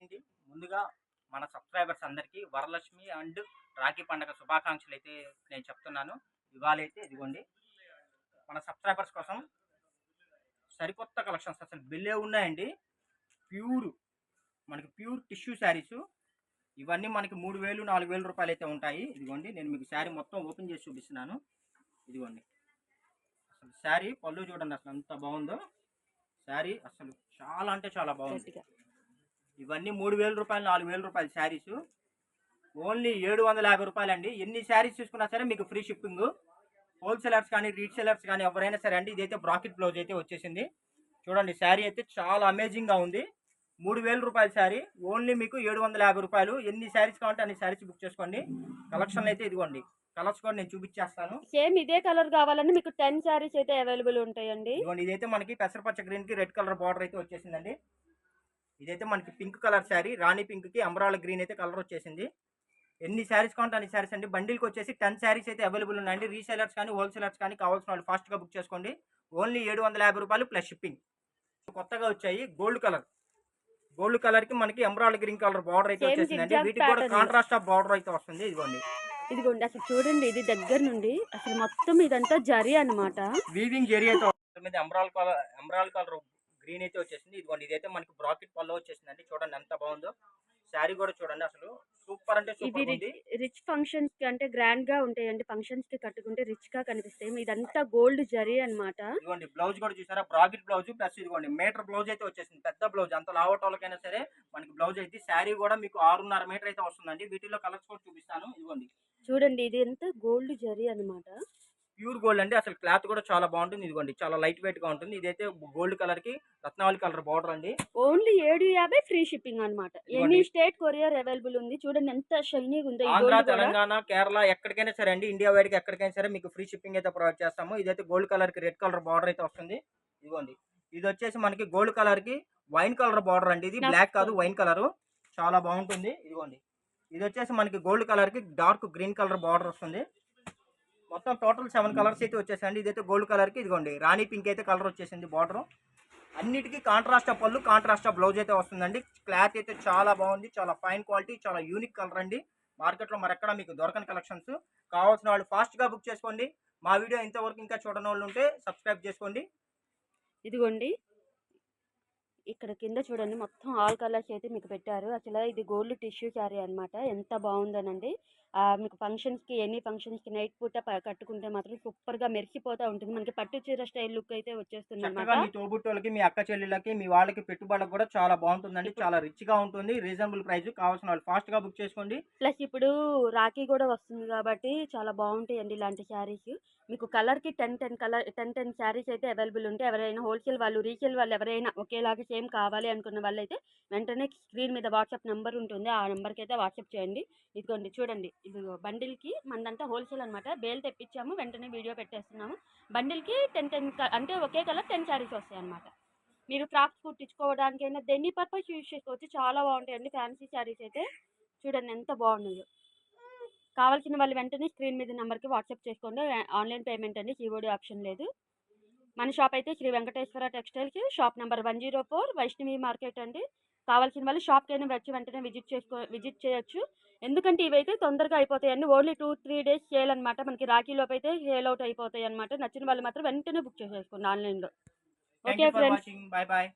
వచ్చేసింది. ముందుగా మన సబ్స్క్రైబర్స్ అందరికీ వరలక్ష్మి అండ్ రాఖీ పండుగ శుభాకాంక్షలు అయితే నేను చెప్తున్నాను. ఇవాళైతే ఇదిగోండి మన సబ్స్క్రైబర్స్ కోసం సరికొత్త కలెక్షన్స్ అసలు బిల్లే ఉన్నాయండి. ప్యూర్ మనకి ప్యూర్ టిష్యూ శారీస్ ఇవన్నీ మనకి 3000 4000 రూపాయలు అయితే ఉంటాయి. ఇదిగోండి నేను మీకు శారీ మొత్తం ఓపెన్ చేసి చూపిస్తున్నాను. ఇదిగోండి అసలు శారీ పళ్ళు చూడండి అసలు ఎంత బాగుందో. శారీ అసలు చాలా అంటే చాలా బాగుంది. ఇవన్నీ 3000 రూపాయలు 4000 రూపాయలు శారీస్ ఓన్లీ 750 రూపాయలు అండి. ఎన్ని శారీస్ తీసుకున్నా సరే మీకు ఫ్రీ షిప్పింగ్. హోల్సేలర్స్ కానీ రీసేలర్స్ కానీ ఎవరైనా సరే అండి. ఇదైతే బ్రాకెట్ బ్లౌజ్ అయితే వచ్చేసింది. చూడండి శారీ అయితే చాలా అమేజింగ్గా ఉంది. 3000 రూపాయల శారీ ఓన్లీ మీకు 750 రూపాయలు. ఎన్ని శారీస్ కావాలంటే అన్ని శారీస్ బుక్ చేసుకోండి. కలెక్షన్ అయితే ఇదిగోండి కలర్స్ కూడా నేను చూపించేస్తాను. సేమ్ ఇదే కలర్ కావాలంటే మీకు 10 శారీస్ అయితే అవైలబుల్ ఉంటాయండి. ఇదిగోండి ఇదైతే మనకి పెసరపచ్చ గ్రీన్ కి రెడ్ కలర్ బార్డర్ అయితే వచ్చేసిందండి. ఇదైతే మనకి పింక్ కలర్ శారీ రాణి పింక్ కి అంబరాల గ్రీన్ అయితే కలర్ వచ్చేసింది. ఎన్ని శారీస్ కావాలంటే అన్ని శారీస్ అండి. బండిల్కి వచ్చేసి 10 శారీస్ అయితే అవైలబుల్ ఉన్నాయండి. రీసేలర్స్ కానీ హోల్సేలర్స్ కానీ కావాల్సిన వాళ్ళు ఫాస్ట్గా బుక్ చేసుకోండి. ఓన్లీ 750 రూపాయలు ప్లస్ షిప్పింగ్. కొత్తగా వచ్చాయి గోల్డ్ కలర్ కి మనకి ఎంబ్రాయిడరీ గ్రీన్ కలర్ బార్డర్ అయితే వచ్చేసిందండి. వీటికి కూడా కాంట్రాస్ట్ ఆఫ్ బార్డర్ అయితే వస్తుంది. ఇదిగోండి అసలు చూడండి ఇది దగ్గర నుండి అసలు మొత్తం ఇదంతా జరీ అన్నమాట. వీవింగ్ జరీ అయితే వస్తుంది. ఎంబ్రాయిడరీ కలర్ గ్రీన్ అయితే వచ్చేసింది. ఇదిగోండి ఇదైతే మనకి బ్రాకెట్ పళ్ళు వచ్చేసిందండి. చూడండి ఎంత బాగుందో. శారీ కూడా చూడండి అసలు సూపర్ అంటే సూపర్ ఉంది. రిచ్ ఫంక్షన్స్ కి అంటే గ్రాండ్ గా ఉంటాయండి. ఫంక్షన్స్ కి కట్టుకుంటే రిచ్ గా కనిపిస్తాయి. ఇదంతా గోల్డ్ జరీ అన్నమాట. ఇదిగోండి బ్లౌజ్ కూడా చూసారా బ్రాకెట్ బ్లౌజ్ ప్లస్ ఇదిగోండి మీటర్ బ్లౌజ్ అయితే వచ్చేసింది. పెద్ద బ్లౌజ్ అంత లావటోళ్ళకైనా సరే మనకి బ్లౌజ్ అయితే. శారీ కూడా మీకు 6.5 మీటర్ అయితే వస్తుందండి. వీటిలో కలర్స్ కూడా చూపిస్తాను. ఇదిగోండి చూడండి ఇది ఎంత గోల్డ్ జరీ అన్నమాట. ప్యూర్ గోల్డ్ అండి. అసలు క్లాత్ కూడా చాలా బాగుంటుంది. ఇదిగోండి చాలా లైట్ వెయిట్ గా ఉంటుంది. ఇదైతే గోల్డ్ కలర్ కి రత్నావళి కలర్ బార్డర్ అండి. ఓన్లీ 750 ఫ్రీ షిప్పింగ్ అన్నమాట. ఎనీ స్టేట్ కొరియర్ అవైలబుల్ ఉంది. చూడండి ఎంత షైనీగా ఉందో. ఆంధ్ర తెలంగాణ కేరళ ఎక్కడికైనా సరే అండి. ఇండియా వైడ్ కి ఎక్కడికైనా సరే మీకు ఫ్రీ షిప్పింగ్ అయితే ప్రొవైడ్ చేస్తాము. ఇదైతే గోల్డ్ కలర్ కి రెడ్ కలర్ బార్డర్ అయితే వస్తుంది. ఇదిగోండి ఇది వచ్చేసి మనకి గోల్డ్ కలర్ కి వైన్ కలర్ బార్డర్ అండి. ఇది బ్లాక్ కాదు వైన్ కలర్ చాలా బాగుంటుంది. ఇదిగోండి ఇది వచ్చేసి మనకి గోల్డ్ కలర్ కి డార్క్ గ్రీన్ కలర్ బార్డర్ వస్తుంది. మొత్తం టోటల్ 7 కలర్స్ అయితే వచ్చేసండి. ఇదైతే గోల్డ్ కలర్ కి ఇదిగోండి రాణి పింక్ అయితే కలర్ వచ్చేసింది బార్డర్. అన్నిటికీ కాంట్రాస్ట్ పళ్ళు కాంట్రాస్ట్ బ్లౌజ్ అయితే వస్తుందండి. క్లాత్ అయితే చాలా బాగుంది. చాలా ఫైన్ క్వాలిటీ చాలా యూనిక్ కలర్ అండి. మార్కెట్లో మరెక్కడ మీకు దొరకని కలెక్షన్స్. కావాల్సిన వాళ్ళు ఫాస్ట్గా బుక్ చేసుకోండి. మా వీడియో ఇంతవరకు ఇంకా చూడని వాళ్ళు ఉంటే సబ్స్క్రైబ్ చేసుకోండి. ఇదిగోండి ఇక్కడ కింద చూడండి మొత్తం ఆల్ కలర్స్ అయితే మీకు పెట్టారు. అసలు ఇది గోల్డ్ టిష్యూ శారీ అన్నమాట. ఎంత బాగుందనండి. మీకు ఫంక్షన్స్కి ఎనీ ఫంక్షన్స్కి నైట్ పూట కట్టుకుంటే మాత్రం సూపర్గా మెరిసిపోతూ ఉంటుంది. మనకి పట్టు చీర స్టైల్ లుక్ అయితే వచ్చేస్తుంది అన్నమాట. మీ తోబుట్టోళ్ళకి మీ అక్క చెల్లెళ్ళకి మీ వాళ్ళకి పెట్టుబడులకు కూడా చాలా బాగుంటుందండి. చాలా రిచ్గా ఉంటుంది. Reasonable price. కావాల్సిన వాళ్ళు ఫాస్ట్గా బుక్ చేసుకోండి. ప్లస్ ఇప్పుడు రాఖీ కూడా వస్తుంది కాబట్టి చాలా బాగుంటాయండి ఇలాంటి శారీస్. మీకు కలర్కి 10 శారీస్ అయితే అవైలబుల్ ఉంటాయి. ఎవరైనా హోల్సేల్ వాళ్ళు రీసేల్ వాళ్ళు ఎవరైనా ఒకేలాగా సేమ్ కావాలి అనుకున్న వాళ్ళైతే వెంటనే స్క్రీన్ మీద వాట్సాప్ నెంబర్ ఉంటుంది. ఆ నెంబర్కి అయితే వాట్సాప్ చేయండి. ఇదిగోండి చూడండి ఇది బండిల్కి మనదంతా హోల్సేల్ అనమాట. బేల్ తెప్పించాము వెంటనే వీడియో పెట్టేస్తున్నాము. బండిల్కి 10 అంటే ఒకే కలర్ 10 శారీస్ వస్తాయి అనమాట. మీరు ఫ్రాక్స్ కుట్టించుకోవడానికైనా దేన్ని పర్పస్ యూజ్ చేసుకోవచ్చు. చాలా బాగుంటాయండి ఫ్యాన్సీ శారీస్ అయితే. చూడండి ఎంత బాగున్నాయో. కావాల్సిన వాళ్ళు వెంటనే స్క్రీన్ మీద నెంబర్కి వాట్సాప్ చేసుకోండి. ఆన్లైన్ పేమెంట్ అండి. సిఓడి ఆప్షన్ లేదు. మన షాప్ అయితే Shri Venkateswara textiles shop number 104 Vaishnavi market అండి. కావాల్సిన వాళ్ళు షాప్కైనా వచ్చి వెంటనే విజిట్ చేయొచ్చు. ఎందుకంటే ఇవైతే తొందరగా అయిపోతాయండి. ఓన్లీ 2-3 డేస్ చేయాలన్నమాట. మనకి రాఖీలోపు అయితే సేల్ అవుట్ అయిపోతాయి అనమాట. నచ్చిన వాళ్ళు మాత్రం వెంటనే బుక్ చేసేసుకోండి ఆన్లైన్లో. Okay friends, bye bye.